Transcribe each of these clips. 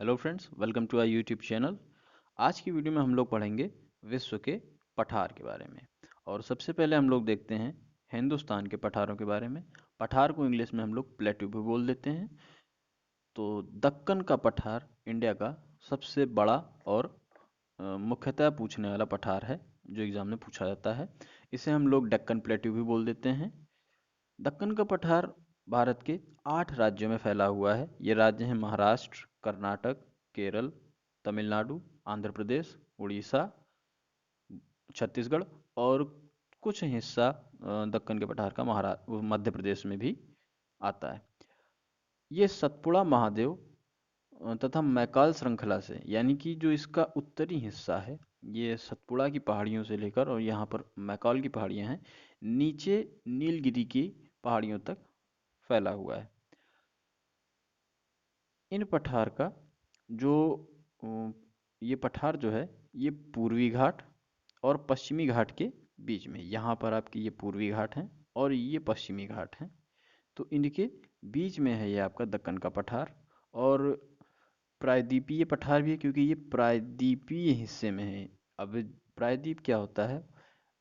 Hello friends, welcome to our YouTube channel. आज की video में हम लोग पढ़ेंगे विश्व के पठार के बारे में। और सबसे पहले हम लोग देखते हैं हिंदुस्तान के पठारों के बारे में। पठार को इंग्लिश में हम लोग प्लेट्यू भी बोल देते हैं। तो दक्कन का पठार इंडिया का सबसे बड़ा और मुख्यतः पूछने वाला पठार है, जो एग्जाम में पूछा जाता है। इसे हम लोग दक्कन प्लेट्यू भी बोल देते हैं। दक्कन का पठार भारत के 8 राज्यों में फैला हुआ है। ये राज्य हैं महाराष्ट्र, कर्नाटक, केरल, तमिलनाडु, आंध्र प्रदेश, उड़ीसा, छत्तीसगढ़ और कुछ हिस्सा दक्कन के पठार का मध्य प्रदेश में भी आता है। ये सतपुड़ा महादेव तथा मैकाल श्रृंखला से, यानी कि जो इसका उत्तरी हिस्सा है, ये सतपुड़ा की पहाड़ियों से लेकर और यहाँ पर मैकाल की पहाड़ियाँ हैं, नीचे नीलगिरी की पहाड़ियों तक फैला हुआ है। इन पठार का जो अ, ये पठार जो है, ये पूर्वी घाट और पश्चिमी घाट के बीच में, यहाँ पर आपकी ये पूर्वी घाट हैं और ये पश्चिमी घाट हैं, तो इनके बीच में है ये आपका दक्कन का पठार। और प्रायद्वीपीय पठार भी है, क्योंकि ये प्रायद्वीपीय हिस्से में है। अब प्रायद्वीप क्या होता है?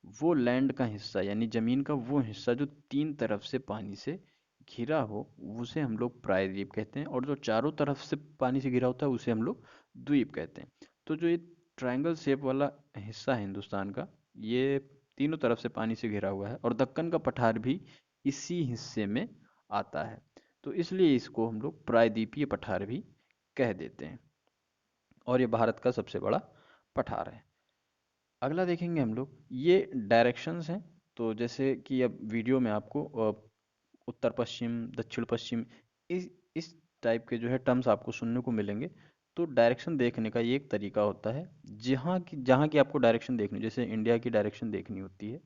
वो लैंड का हिस्सा, यानी जमीन का वो हिस्सा जो 3 तरफ से पानी से घिरा हो, उसे हम लोग प्रायद्वीप कहते हैं। और जो चारों तरफ से पानी से घिरा होता है, उसे हम लोग द्वीप कहते हैं। तो जो ये ट्रायंगल शेप वाला हिस्सा है हिंदुस्तान का, ये तीनों तरफ से पानी से घिरा हुआ है और दक्कन का पठार भी इसी हिस्से में आता है। तो इसलिए इसको हम लोग प्रायद्वीपीय पठार भी कह देते हैं। और ये भारत का सबसे बड़ा पठार है। अगला देखेंगे हम लोग, ये डायरेक्शंस हैं। तो जैसे कि अब वीडियो में आपको उत्तर पश्चिम, दक्षिण पश्चिम, इस टाइप के जो है टर्म्स आपको सुनने को मिलेंगे। तो डायरेक्शन देखने का ये एक तरीका होता है। जहाँ की आपको डायरेक्शन देखनी, जैसे इंडिया की डायरेक्शन देखनी होती है,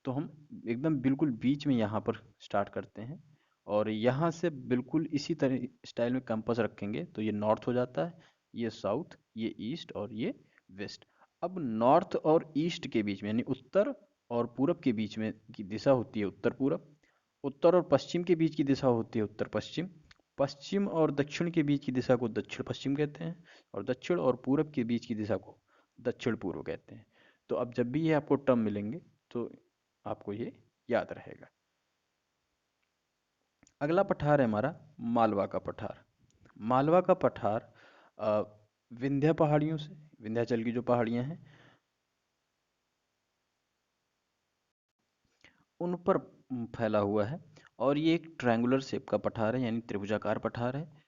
तो हम एकदम बिल्कुल बीच में यहाँ पर स्टार्ट करते हैं और यहाँ से बिल्कुल इसी तरह स्टाइल में कंपास रखेंगे, तो ये नॉर्थ हो जाता है, ये साउथ, ये ईस्ट और ये वेस्ट। अब नॉर्थ और ईस्ट के बीच में, यानी उत्तर और पूरब के बीच में की दिशा होती है उत्तर पूरब। उत्तर और पश्चिम के बीच की दिशा होती है उत्तर पश्चिम। पश्चिम और दक्षिण के बीच की दिशा को दक्षिण पश्चिम कहते हैं और दक्षिण और पूरब के बीच की दिशा को दक्षिण पूर्व कहते हैं। तो अब जब भी ये आपको टर्म मिलेंगे, तो आपको ये याद रहेगा। अगला पठार है हमारा मालवा का पठार। मालवा का पठार अ, विंध्य पहाड़ियों से, विंध्याचल की जो पहाड़ियां हैं, उन पर फैला हुआ है। और ये एक ट्रायंगुलर शेप का पठार है, यानी त्रिभुजाकार पठार है।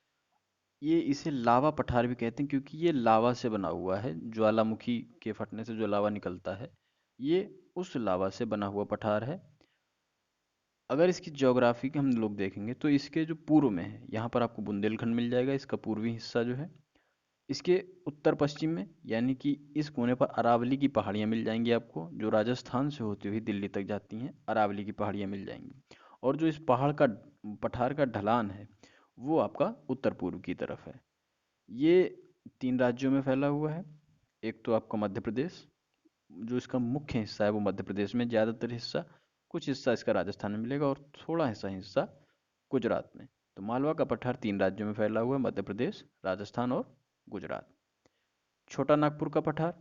ये इसे लावा पठार भी कहते हैं, क्योंकि ये लावा से बना हुआ है। ज्वालामुखी के फटने से जो लावा निकलता है, ये उस लावा से बना हुआ पठार है। अगर इसकी ज्योग्राफी के हम लोग देखेंगे, तो इसके जो पूर्व में है, यहाँ पर आपको बुंदेलखंड मिल जाएगा, इसका पूर्वी हिस्सा जो है। इसके उत्तर पश्चिम में, यानी कि इस कोने पर अरावली की पहाड़ियाँ मिल जाएंगी आपको, जो राजस्थान से होती हुई दिल्ली तक जाती हैं। अरावली की पहाड़ियाँ मिल जाएंगी। और जो इस पहाड़ का पठार का ढलान है, वो आपका उत्तर पूर्व की तरफ है। ये 3 राज्यों में फैला हुआ है। एक तो आपका मध्य प्रदेश, जो इसका मुख्य हिस्सा है वो मध्य प्रदेश में, ज़्यादातर हिस्सा, कुछ हिस्सा इसका राजस्थान में मिलेगा और थोड़ा हिस्सा गुजरात में। तो मालवा का पठार 3 राज्यों में फैला हुआ है, मध्य प्रदेश, राजस्थान और गुजरात। छोटा नागपुर का पठार।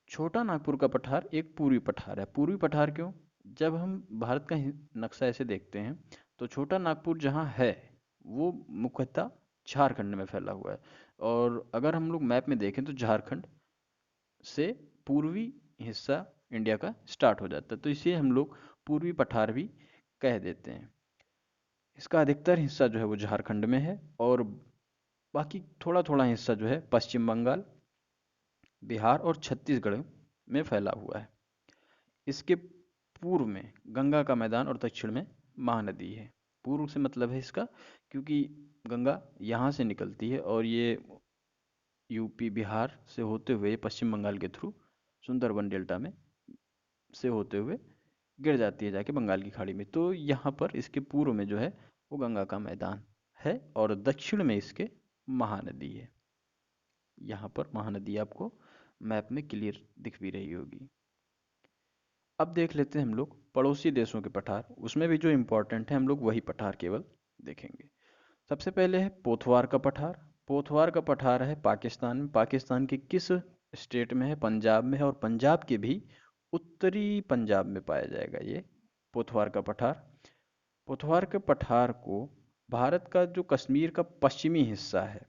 छोटा नागपुर का पठार एक पूर्वी पठार है। पूर्वी पठार क्यों? जब हम भारत का नक्शा ऐसे देखते हैं, तो छोटा नागपुर जहाँ है, वो मुख्यतः झारखंड में फैला हुआ है। और अगर हम लोग मैप में देखें, तो झारखंड से पूर्वी हिस्सा इंडिया का स्टार्ट हो जाता है, तो इसे हम लोग पूर्वी पठार भी कह देते हैं। इसका अधिकतर हिस्सा जो है वो झारखंड में है और बाकी थोड़ा थोड़ा हिस्सा जो है पश्चिम बंगाल, बिहार और छत्तीसगढ़ में फैला हुआ है। इसके पूर्व में गंगा का मैदान और दक्षिण में महानदी है। पूर्व से मतलब है इसका, क्योंकि गंगा यहाँ से निकलती है और ये यूपी बिहार से होते हुए पश्चिम बंगाल के थ्रू सुंदरबन डेल्टा में से होते हुए गिर जाती है जाके बंगाल की खाड़ी में। तो यहाँ पर इसके पूर्व में जो है वो गंगा का मैदान है और दक्षिण में इसके महानदी है। यहाँ पर महानदी आपको मैप में क्लियर दिख भी रही होगी। अब देख लेते हैं हम लोग पड़ोसी देशों के पठार। उसमें भी जो इम्पोर्टेंट है, हम लोग वही पठार केवल देखेंगे। सबसे पहले है पोथवार का पठार। पोथवार का पठार है पाकिस्तान में। पाकिस्तान के किस स्टेट में है? पंजाब में है, और पंजाब के भी उत्तरी पंजाब में पाया जाएगा ये पोथवार का पठार। पोथवार के पठार को भारत का जो कश्मीर का पश्चिमी हिस्सा है,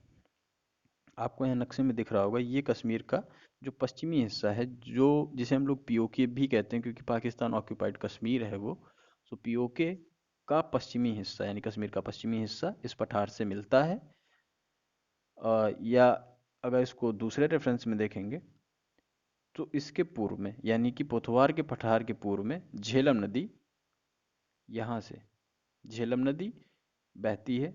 आपको यहाँ नक्शे में दिख रहा होगा, ये कश्मीर का जो पश्चिमी हिस्सा है, जो जिसे हम लोग पीओके भी कहते हैं क्योंकि पाकिस्तान ऑक्यूपाइड कश्मीर है वो, सो पीओके का पश्चिमी हिस्सा यानी कश्मीर का पश्चिमी हिस्सा इस पठार से मिलता है। या अगर इसको दूसरे रेफरेंस में देखेंगे तो इसके पूर्व में यानी कि पोथवार के पठार के पूर्व में झेलम नदी, यहाँ से झेलम नदी बहती है,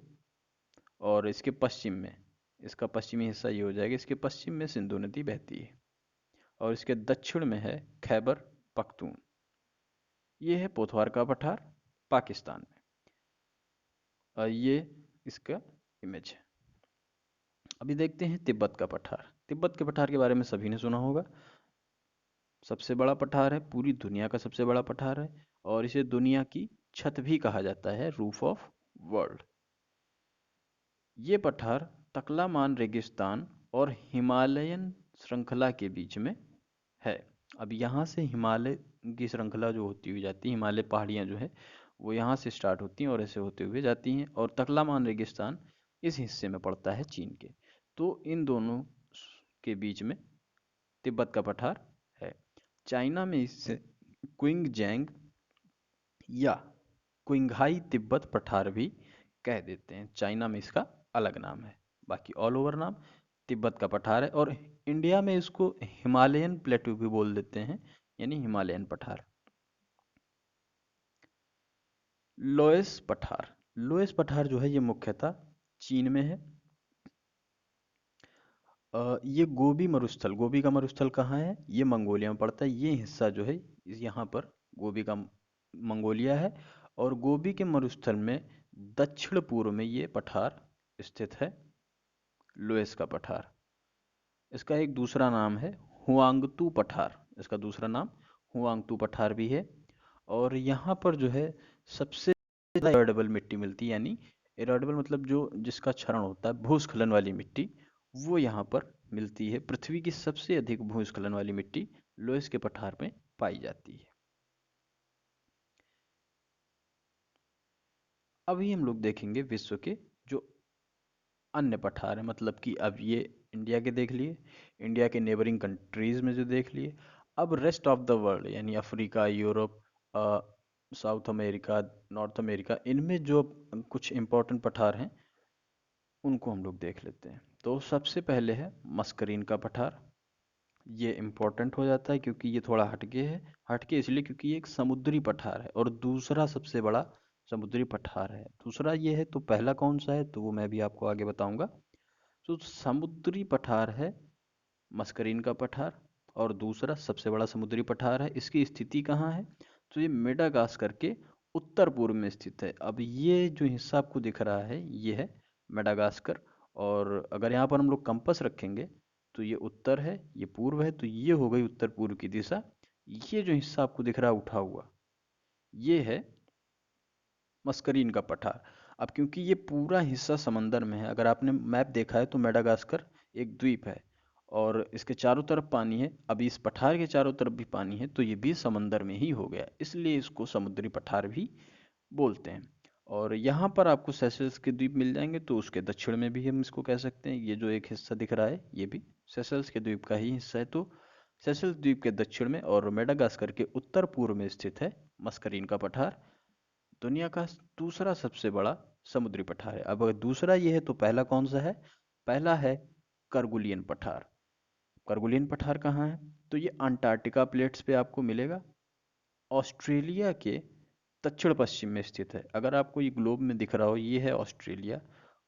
और इसके पश्चिम में, इसका पश्चिमी हिस्सा ये हो जाएगा, इसके पश्चिम में सिंधु नदी बहती है, और इसके दक्षिण में है खैबर पख्तून। ये है पोथवार का पठार पाकिस्तान में, और ये इसका इमेज है। अभी देखते हैं तिब्बत का पठार। तिब्बत के पठार के बारे में सभी ने सुना होगा। सबसे बड़ा पठार है, पूरी दुनिया का सबसे बड़ा पठार है, और इसे दुनिया की छत भी कहा जाता है, रूफ ऑफ वर्ल्ड। ये पठार तकलामान रेगिस्तान और हिमालयन श्रृंखला के बीच में है। अब यहाँ से हिमालय की श्रृंखला जो होती हुई जाती है, हिमालय पहाड़ियाँ जो है वो यहाँ से स्टार्ट होती हैं और ऐसे होते हुए जाती हैं, और तकलामान रेगिस्तान इस हिस्से में पड़ता है चीन के। तो इन दोनों के बीच में तिब्बत का पठार है। चाइना में इसे क्विंगजैंग या क्विंघाई तिब्बत पठार भी कह देते हैं। चाइना में इसका अलग नाम है, बाकी ऑल ओवर नाम तिब्बत का पठार है। और इंडिया में इसको हिमालयन प्लेटू भी बोल देते हैं, यानी हिमालयन पठार। लोएस पठार, लोएस पठार जो है ये मुख्यतः चीन में है। ये गोबी मरुस्थल, गोबी का मरुस्थल कहाँ है? ये मंगोलिया में पड़ता है। ये हिस्सा जो है यहाँ पर गोबी का मंगोलिया है, और गोबी के मरुस्थल में दक्षिण पूर्व में ये पठार स्थित है, लोएस का पठार। इसका एक दूसरा नाम है हुआंगतू पठार, इसका दूसरा नाम हुआंगतू पठार भी है। और यहाँ पर जो है सबसे ज़्यादा इरोडेबल मिट्टी मिलती है, यानी इरोडेबल मतलब जो जिसका क्षरण होता है, भूस्खलन वाली मिट्टी, वो यहाँ पर मिलती है। पृथ्वी की सबसे अधिक भूस्खलन वाली मिट्टी लोएस के पठार में पाई जाती है। अभी हम लोग देखेंगे विश्व के जो अन्य पठार हैं, मतलब कि अब ये इंडिया के देख लिए, इंडिया के नेबरिंग कंट्रीज में जो देख लिए, अब रेस्ट ऑफ द वर्ल्ड यानी Africa, Europe, south America, north America, इनमें जो कुछ इम्पोर्टेंट पठार हैं उनको हम लोग देख लेते हैं। तो सबसे पहले है मस्करीन का पठार। ये इम्पोर्टेंट हो जाता है क्योंकि ये थोड़ा हटके है। हटके इसलिए क्योंकि ये एक समुद्री पठार है और दूसरा सबसे बड़ा समुद्री पठार है। दूसरा ये है, तो पहला कौन सा है तो वो मैं भी आपको आगे बताऊंगा। तो समुद्री पठार है मस्करीन का पठार, और दूसरा सबसे बड़ा समुद्री पठार है। इसकी स्थिति कहाँ है? तो ये मेडागास्कर के उत्तर पूर्व में स्थित है। अब ये जो हिस्सा आपको दिख रहा है ये है मेडागास्कर, और अगर यहाँ पर हम लोग कंपास रखेंगे तो ये उत्तर है, ये पूर्व है, तो ये हो गई उत्तर पूर्व की दिशा। ये जो हिस्सा आपको दिख रहा है उठा हुआ, ये है मस्करीन का पठार। अब क्योंकि ये पूरा हिस्सा समंदर में है, अगर आपने मैप देखा है तो मेडागास्कर एक द्वीप है और इसके चारों तरफ पानी है। अभी इस पठार के चारों तरफ भी पानी है, तो ये भी समंदर में ही हो गया, इसलिए इसको समुद्री पठार भी बोलते हैं। और यहाँ पर आपको सेशल्स के द्वीप मिल जाएंगे, तो उसके दक्षिण में भी हम इसको कह सकते हैं। ये जो एक हिस्सा दिख रहा है ये भी सेशल्स के द्वीप का ही हिस्सा है। तो सेशल्स द्वीप के दक्षिण में और मेडागास्कर के उत्तर पूर्व में स्थित है मस्करीन का पठार, दुनिया का दूसरा सबसे बड़ा समुद्री पठार है। अब अगर दूसरा ये है तो पहला कौन सा है? पहला है करगुलियन पठार। करगुलियन पठार कहाँ है? तो ये अंटार्कटिका प्लेट्स पे आपको मिलेगा, ऑस्ट्रेलिया के दक्षिण पश्चिम में स्थित है। अगर आपको ये ग्लोब में दिख रहा हो, ये है ऑस्ट्रेलिया,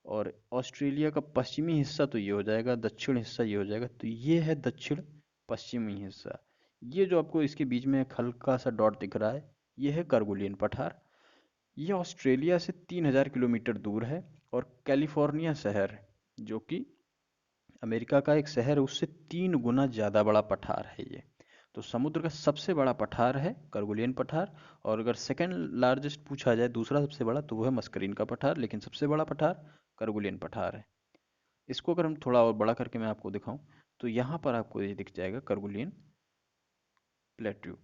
और ऑस्ट्रेलिया का पश्चिमी हिस्सा तो ये हो जाएगा, दक्षिण हिस्सा ये हो जाएगा, तो ये है दक्षिण पश्चिमी हिस्सा। ये जो आपको इसके बीच में एक हल्का सा डॉट दिख रहा है, ये है करगुलियन पठार। ये ऑस्ट्रेलिया से 3000 किलोमीटर दूर है, और कैलिफोर्निया शहर जो कि अमेरिका का एक शहर है उससे 3 गुना ज़्यादा बड़ा पठार है ये। तो समुद्र का सबसे बड़ा पठार है करगुलियन पठार, और अगर सेकंड लार्जेस्ट पूछा जाए दूसरा सबसे बड़ा तो वो है मस्करीन का पठार, लेकिन सबसे बड़ा पठार करगुलियन पठार है। इसको अगर हम थोड़ा और बड़ा करके मैं आपको दिखाऊं तो यहाँ पर आपको ये दिख जाएगा करगुलियन प्लेट्यू,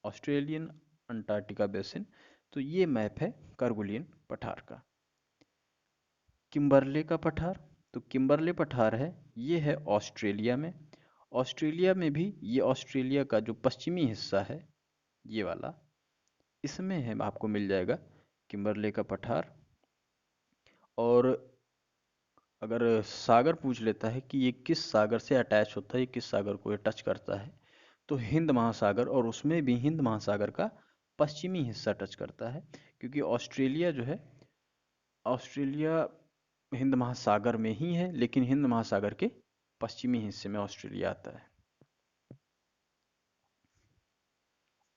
ऑस्ट्रेलियन अंटार्कटिका बेसिन। तो ये मैप है करगुलियन पठार का। किम्बरले का पठार, तो किम्बरले पठार है, ये है ऑस्ट्रेलिया में। ऑस्ट्रेलिया में भी ये ऑस्ट्रेलिया का जो पश्चिमी हिस्सा है ये वाला, इसमें है आपको मिल जाएगा किम्बरले का पठार। और अगर सागर पूछ लेता है कि ये किस सागर से अटैच होता है, ये किस सागर को ये टच करता है, तो हिंद महासागर, और उसमें भी हिंद महासागर का पश्चिमी हिस्सा टच करता है। क्योंकि ऑस्ट्रेलिया जो है, ऑस्ट्रेलिया हिंद महासागर में ही है, लेकिन हिंद महासागर के पश्चिमी हिस्से में ऑस्ट्रेलिया आता है।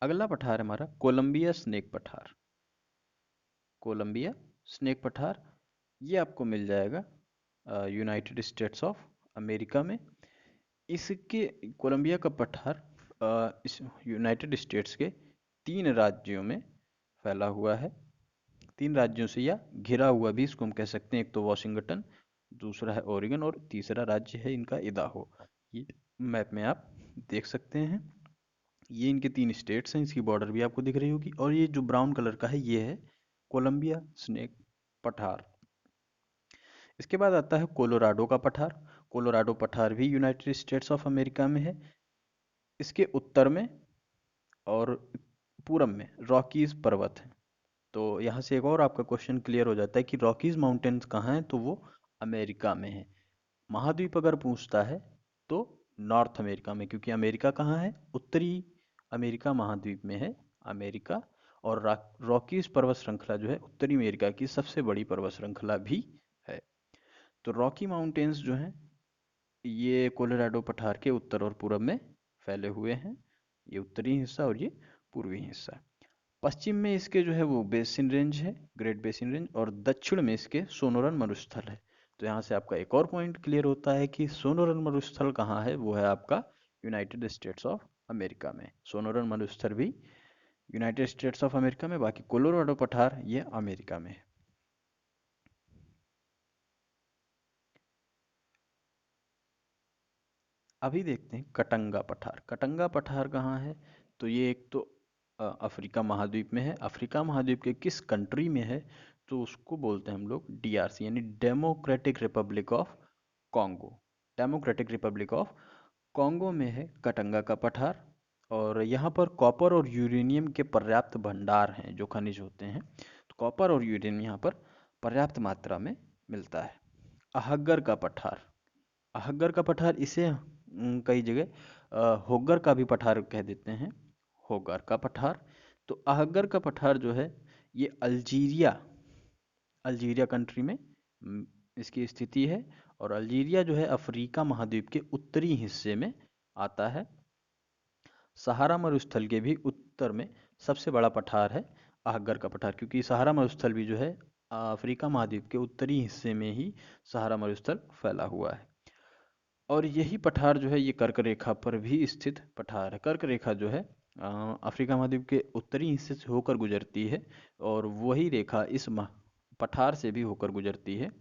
अगला पठार है हमारा कोलंबिया स्नेक पठार। कोलंबिया स्नेक पठार ये आपको मिल जाएगा यूनाइटेड स्टेट्स ऑफ अमेरिका में। इसके कोलंबिया का पठार इस यूनाइटेड स्टेट्स के 3 राज्यों में फैला हुआ है। 3 राज्यों से या घिरा हुआ भी इसको हम कह सकते हैं। एक तो वॉशिंगटन, दूसरा है ओरिगन, और तीसरा राज्य है इनका इदाहो। ये मैप में आप देख सकते हैं। ये इनके 3 स्टेट्स हैं, इसकी बॉर्डर भी आपको दिख रही होगी। और ये जो ब्राउन कलर का है ये है कोलंबिया स्नेक पठार। इसके बाद आता है कोलोराडो का पठार। कोलोराडो पठार भी यूनाइटेड स्टेट्स ऑफ अमेरिका में है। इसके उत्तर में और पूरब में रॉकीज पर्वत है। तो यहाँ से एक और आपका क्वेश्चन क्लियर हो जाता है कि रॉकीज माउंटेन्स कहाँ हैं, तो वो अमेरिका में है। महाद्वीप अगर पूछता है तो नॉर्थ अमेरिका में, क्योंकि अमेरिका कहाँ है, उत्तरी अमेरिका महाद्वीप में है अमेरिका। और रॉकीज पर्वत श्रृंखला जो है उत्तरी अमेरिका की सबसे बड़ी पर्वत श्रृंखला भी है। तो रॉकी माउंटेन्स जो हैं ये कोलोराडो पठार के उत्तर और पूर्व में फैले हुए हैं। ये उत्तरी हिस्सा और ये पूर्वी हिस्सा। पश्चिम में इसके जो है वो बेसिन रेंज है, ग्रेट बेसिन रेंज, और दक्षिण में इसके सोनोरन मरुस्थल है। तो यहाँ से आपका एक और पॉइंट क्लियर होता है कि सोनोरन मरुस्थल कहाँ है, वो है आपका यूनाइटेड स्टेट्स ऑफ अमेरिका में। सोनोरन मरुस्थल भी यूनाइटेड स्टेट्स ऑफ अमेरिका में, बाकी कोलोराडो पठार ये अमेरिका में है। अभी देखते हैं कटंगा पठार। कटंगा पठार कहाँ है, तो ये एक तो अफ्रीका महाद्वीप में है। अफ्रीका महाद्वीप के किस कंट्री में है, तो उसको बोलते हैं हम लोग डीआरसी, यानी democratic Republic of Congo. Democratic Republic of Congo में है कटंगा का पठार। और यहाँ पर कॉपर और यूरेनियम के पर्याप्त भंडार हैं, जो खनिज होते हैं। तो कॉपर और यूरेनियम यहाँ पर पर्याप्त मात्रा में मिलता है। अहग्गर का पठार। अहग्गर का पठार इसे कई जगह होगर का भी पठार कह देते हैं, होगर का पठार। तो अहग्गर का पठार जो है ये अल्जीरिया, अल्जीरिया कंट्री में इसकी स्थिति है। और अल्जीरिया जो है अफ्रीका महाद्वीप के उत्तरी हिस्से में आता है। सहारा मरुस्थल के भी उत्तर में सबसे बड़ा पठार है अहग्गर का पठार, क्योंकि सहारा मरुस्थल भी जो है अफ्रीका महाद्वीप के उत्तरी हिस्से में ही सहारा मरुस्थल फैला हुआ है। और यही पठार जो है ये कर्क रेखा पर भी स्थित पठार है। कर्क रेखा जो है अफ्रीका महाद्वीप के उत्तरी हिस्से से होकर गुजरती है, और वही रेखा इस पठार से भी होकर गुजरती है।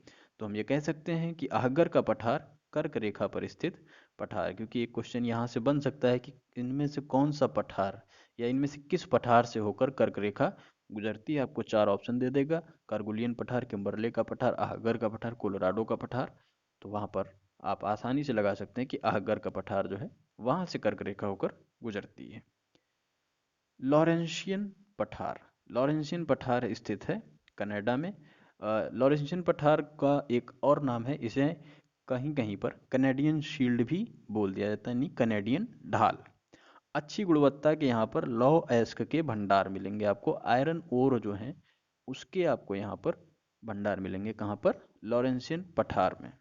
तो हम ये कह सकते हैं कि अहगर का पठार कर्क रेखा पर स्थित पठार है। क्योंकि एक क्वेश्चन यहाँ से बन सकता है कि इनमें से कौन सा पठार या इनमें से किस पठार से होकर कर्क रेखा गुजरती है। आपको 4 ऑप्शन दे देगा, कार्गुलियन पठार, किम्बरले का पठार, अहगर का पठार, कोलोराडो का पठार। तो वहाँ पर आप आसानी से लगा सकते हैं कि अहगर का पठार जो है वहां से कर्क रेखा होकर गुजरती है। लॉरेंशियन पठार। लॉरेंशियन पठार स्थित है कनाडा में। लॉरेंशियन पठार का एक और नाम है, इसे कहीं कहीं पर कनेडियन शील्ड भी बोल दिया जाता है, यानी कनेडियन ढाल। अच्छी गुणवत्ता के यहाँ पर लौह अयस्क के भंडार मिलेंगे आपको। आयरन ओर जो है उसके आपको यहाँ पर भंडार मिलेंगे। कहाँ पर, लॉरेंशियन पठार में।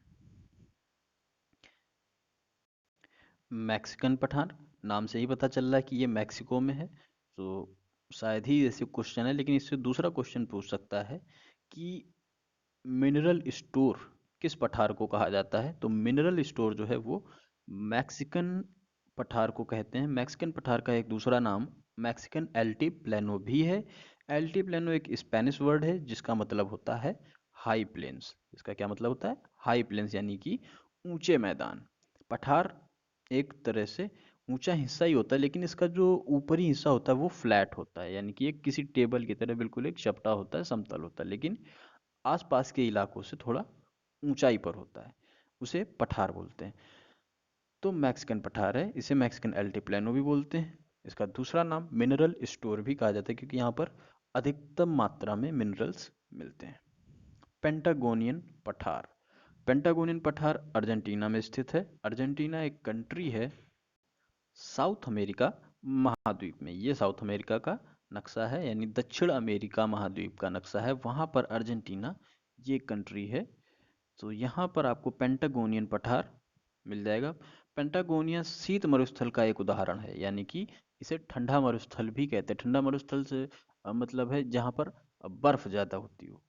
मैक्सिकन पठार, नाम से ही पता चल रहा है कि ये मैक्सिको में है। तो शायद ही ऐसे क्वेश्चन है, लेकिन इससे दूसरा क्वेश्चन पूछ सकता है कि मिनरल स्टोर किस पठार को कहा जाता है। तो मिनरल स्टोर जो है वो मैक्सिकन पठार को कहते हैं। मैक्सिकन पठार का एक दूसरा नाम मैक्सिकन एल्टी प्लेनो भी है। एल्टी प्लेनो एक स्पेनिश वर्ड है जिसका मतलब होता है हाई प्लेन्स। इसका क्या मतलब होता है, हाई प्लेन्स यानी कि ऊंचे मैदान। पठार एक तरह से ऊंचा हिस्सा ही होता है, लेकिन इसका जो ऊपरी हिस्सा होता है वो फ्लैट होता है, यानी कि एक किसी टेबल की तरह बिल्कुल एक चपटा होता है, समतल होता है, लेकिन आसपास के इलाकों से थोड़ा ऊंचाई पर होता है, उसे पठार बोलते हैं। तो मैक्सिकन पठार है, इसे मैक्सिकन एल्टीप्लेनो भी बोलते हैं। इसका दूसरा नाम मिनरल स्टोर भी कहा जाता है, क्योंकि यहाँ पर अधिकतम मात्रा में मिनरल्स मिलते हैं। पेंटागोनियन पठार। पेंटागोनियन पठार अर्जेंटीना में स्थित है। अर्जेंटीना एक कंट्री है साउथ अमेरिका महाद्वीप में। ये साउथ अमेरिका का नक्शा है, यानी दक्षिण अमेरिका महाद्वीप का नक्शा है, वहाँ पर अर्जेंटीना ये कंट्री है। तो यहाँ पर आपको पेंटागोनियन पठार मिल जाएगा। पेंटागोनिया शीत मरुस्थल का एक उदाहरण है, यानी कि इसे ठंडा मरुस्थल भी कहते हैं। ठंडा मरुस्थल से मतलब है जहाँ पर बर्फ ज़्यादा होती हो।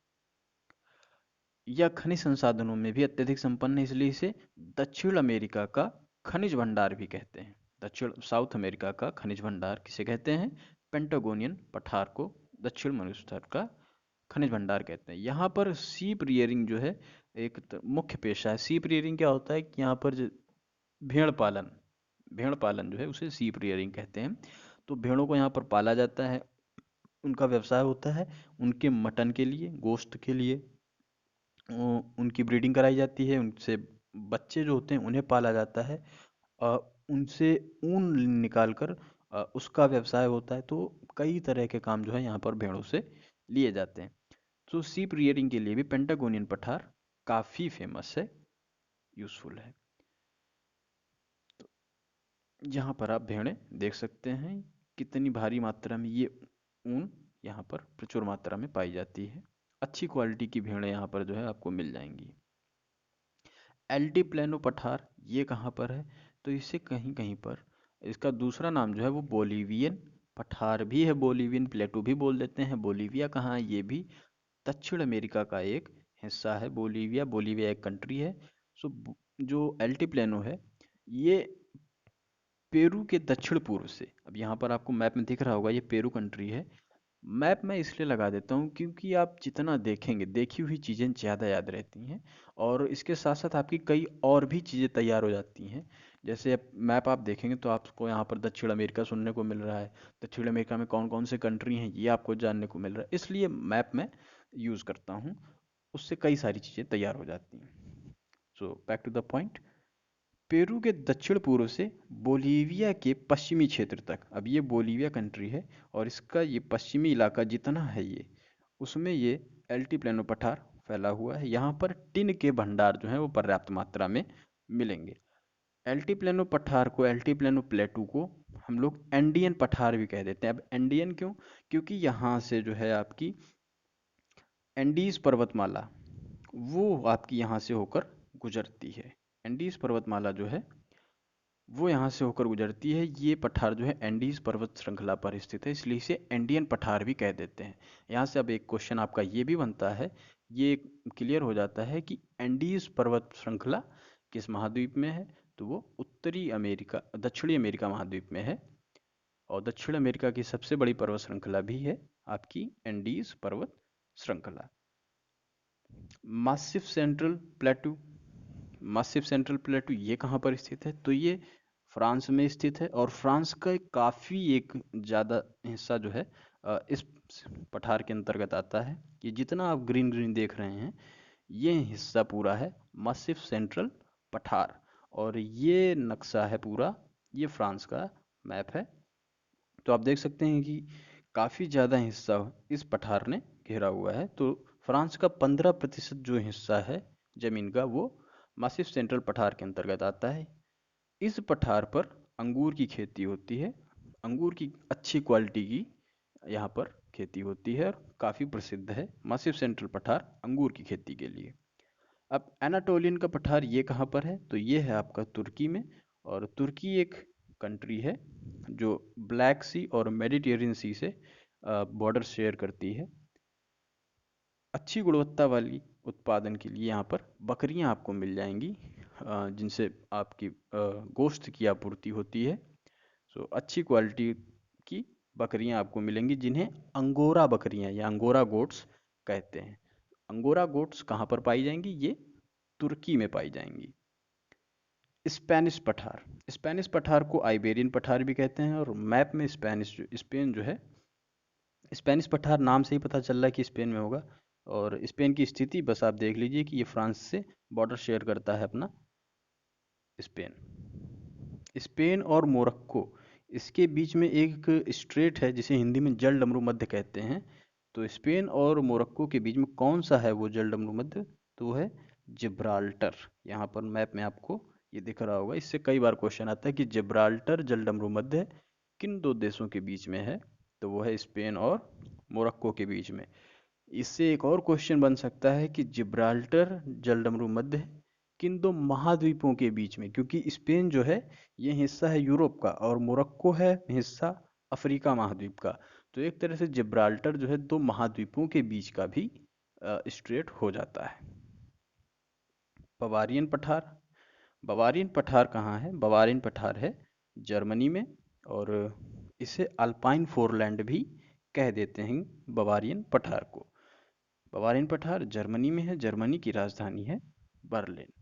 यह खनिज संसाधनों में भी अत्यधिक संपन्न है, इसलिए इसे दक्षिण अमेरिका का खनिज भंडार भी कहते हैं। दक्षिण साउथ अमेरिका का खनिज भंडार किसे कहते हैं? पेंटागोनियन पठार को दक्षिण मरुस्थल का खनिज भंडार कहते हैं। यहाँ पर सीप रियरिंग जो है एक मुख्य पेशा है। सीप रियरिंग क्या होता है कि यहाँ पर भेड़ पालन, भेड़ पालन जो है उसे सीप रियरिंग कहते हैं। तो भेड़ों को यहाँ पर पाला जाता है, उनका व्यवसाय होता है। उनके मटन के लिए, गोश्त के लिए उनकी ब्रीडिंग कराई जाती है, उनसे बच्चे जो होते हैं उन्हें पाला जाता है, उनसे ऊन निकाल कर उसका व्यवसाय होता है। तो कई तरह के काम जो है यहाँ पर भेड़ों से लिए जाते हैं। तो सीप रियरिंग के लिए भी पेंटागोनियन पठार काफ़ी फेमस है, यूज़फुल है। तो यहाँ पर आप भेड़ें देख सकते हैं, कितनी भारी मात्रा में ये ऊन यहाँ पर प्रचुर मात्रा में पाई जाती है। अच्छी क्वालिटी की भेड़ें यहाँ पर जो है आपको मिल जाएंगी। एल्टीप्लेनो पठार ये कहाँ पर है? तो इसे कहीं कहीं पर इसका दूसरा नाम जो है वो बोलिवियन पठार भी है, बोलिवियन प्लेटू भी बोल देते हैं। बोलिविया कहाँ है? ये भी दक्षिण अमेरिका का एक हिस्सा है। बोलिविया, बोलिविया एक कंट्री है। सो जो एल्टीप्लेनो है ये पेरू के दक्षिण पूर्व से, अब यहाँ पर आपको मैप में दिख रहा होगा ये पेरू कंट्री है। मैप मैं इसलिए लगा देता हूँ क्योंकि आप जितना देखेंगे देखी हुई चीज़ें ज़्यादा याद रहती हैं, और इसके साथ साथ आपकी कई और भी चीज़ें तैयार हो जाती हैं। जैसे मैप आप देखेंगे तो आपको यहाँ पर दक्षिण अमेरिका सुनने को मिल रहा है, दक्षिण अमेरिका में कौन कौन से कंट्री हैं ये आपको जानने को मिल रहा है, इसलिए मैप मैं यूज़ करता हूँ, उससे कई सारी चीज़ें तैयार हो जाती हैं। So back to the point, Peru के दक्षिण पूर्व से बोलीविया के पश्चिमी क्षेत्र तक, अब ये बोलीविया कंट्री है और इसका ये पश्चिमी इलाका जितना है ये, उसमें ये एल्टीप्लेनो पठार फैला हुआ है। यहाँ पर टिन के भंडार जो हैं वो पर्याप्त मात्रा में मिलेंगे। एल्टीप्लेनो पठार को, एल्टीप्लेनो प्लेटू को हम लोग एंडियन पठार भी कह देते हैं। अब एंडियन क्यों? क्योंकि यहाँ से जो है आपकी एंडीज पर्वतमाला वो आपकी यहाँ से होकर गुजरती है। एंडीज पर्वतमाला जो है वो यहाँ से होकर गुजरती है। ये पठार जो है एंडीज पर्वत श्रृंखला पर स्थित है, इसलिए इसे एंडियन पठार भी कह देते हैं। यहाँ से अब एक क्वेश्चन आपका ये भी बनता है, ये क्लियर हो जाता है कि एंडीज पर्वत श्रृंखला किस महाद्वीप में है? तो वो उत्तरी अमेरिका, दक्षिणी अमेरिका महाद्वीप में है। और दक्षिण अमेरिका की सबसे बड़ी पर्वत श्रृंखला भी है आपकी एंडीज पर्वत श्रृंखला। मासिव सेंट्रल प्लेटू, मासिव सेंट्रल प्लेटू ये कहाँ पर स्थित है? तो ये फ्रांस में स्थित है, और फ्रांस का काफ़ी एक ज़्यादा हिस्सा जो है इस पठार के अंतर्गत आता है। ये जितना आप ग्रीन ग्रीन देख रहे हैं ये हिस्सा पूरा है मासिव सेंट्रल पठार, और ये नक्शा है पूरा, ये फ्रांस का मैप है। तो आप देख सकते हैं कि काफ़ी ज़्यादा हिस्सा इस पठार ने घेरा हुआ है। तो फ्रांस का 15% जो हिस्सा है ज़मीन का वो मासिव सेंट्रल पठार के अंतर्गत आता है। इस पठार पर अंगूर की खेती होती है, अंगूर की अच्छी क्वालिटी की यहाँ पर खेती होती है, और काफ़ी प्रसिद्ध है मासिव सेंट्रल पठार अंगूर की खेती के लिए। अब एनाटोलियन का पठार ये कहाँ पर है? तो ये है आपका तुर्की में, और तुर्की एक कंट्री है जो ब्लैक सी और मेडिटेरियन सी से बॉर्डर शेयर करती है। अच्छी गुणवत्ता वाली उत्पादन के लिए यहाँ पर बकरियाँ आपको मिल जाएंगी, जिनसे आपकी गोश्त की आपूर्ति होती है। सो अच्छी क्वालिटी की बकरियाँ आपको मिलेंगी, जिन्हें अंगोरा बकरियाँ या अंगोरा गोट्स कहते हैं। अंगोरा गोट्स कहाँ पर पाई जाएंगी? ये तुर्की में पाई जाएंगी। स्पेनिश पठार, स्पेनिश पठार को आइबेरियन पठार भी कहते हैं, और मैप में स्पेन जो है, स्पेनिश पठार नाम से ही पता चल रहा है कि स्पेन में होगा। और स्पेन की स्थिति बस आप देख लीजिए कि ये फ्रांस से बॉर्डर शेयर करता है अपना स्पेन। स्पेन और मोरक्को, इसके बीच में एक स्ट्रेट है जिसे हिंदी में जल डमरू मध्य कहते हैं। तो स्पेन और मोरक्को के बीच में कौन सा है वो जल डमरू मध्य? तो वो है जिब्राल्टर। यहाँ पर मैप में आपको ये दिख रहा होगा। इससे कई बार क्वेश्चन आता है कि जिब्राल्टर जल डमरू मध्य किन दो देशों के बीच में है? तो वो है स्पेन और मोरक्को के बीच में। इससे एक और क्वेश्चन बन सकता है कि जिब्राल्टर जल डमरू मध्य किन दो महाद्वीपों के बीच में, क्योंकि स्पेन जो है ये हिस्सा है यूरोप का और मोरक्को है हिस्सा अफ्रीका महाद्वीप का। तो एक तरह से जिब्राल्टर जो है दो महाद्वीपों के बीच का भी स्ट्रेट हो जाता है। बवारियन पठार, बवारियन पठार कहाँ है? बवारियन पठार है जर्मनी में, और इसे अल्पाइन फोरलैंड भी कह देते हैं बवारियन पठार को। बवारियन पठार जर्मनी में है, जर्मनी की राजधानी है बर्लिन।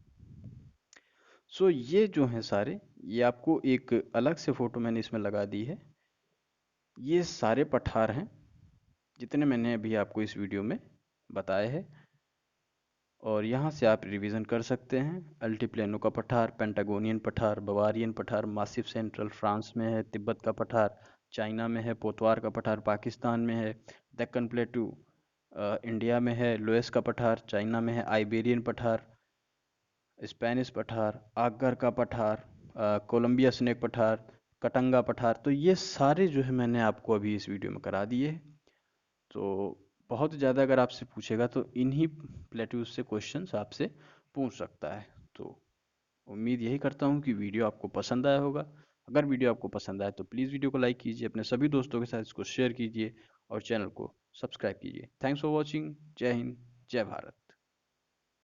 सो ये जो हैं सारे, ये आपको एक अलग से फोटो मैंने इसमें लगा दी है। ये सारे पठार हैं जितने मैंने अभी आपको इस वीडियो में बताए हैं, और यहाँ से आप रिवीजन कर सकते हैं। अल्टीप्लेनो का पठार, पेंटागोनियन पठार, बवारियन पठार, मासिफ सेंट्रल फ्रांस में है, तिब्बत का पठार चाइना में है, पोतवार का पठार पाकिस्तान में है, दक्कन प्लेटू इंडिया में है, लोएस का पठार चाइना में है, आइबेरियन पठार, स्पेनिश पठार, आगर का पठार, कोलंबिया स्नेक पठार, कटंगा पठार, तो ये सारे जो है मैंने आपको अभी इस वीडियो में करा दिए। तो बहुत ज़्यादा अगर आपसे पूछेगा तो इन्हीं प्लेट्यूज से क्वेश्चंस आपसे पूछ सकता है। तो उम्मीद यही करता हूँ कि वीडियो आपको पसंद आया होगा। अगर वीडियो आपको पसंद आए तो प्लीज़ वीडियो को लाइक कीजिए, अपने सभी दोस्तों के साथ इसको शेयर कीजिए और चैनल को सब्सक्राइब कीजिए। Thanks for watching. जय हिंद, जय भारत।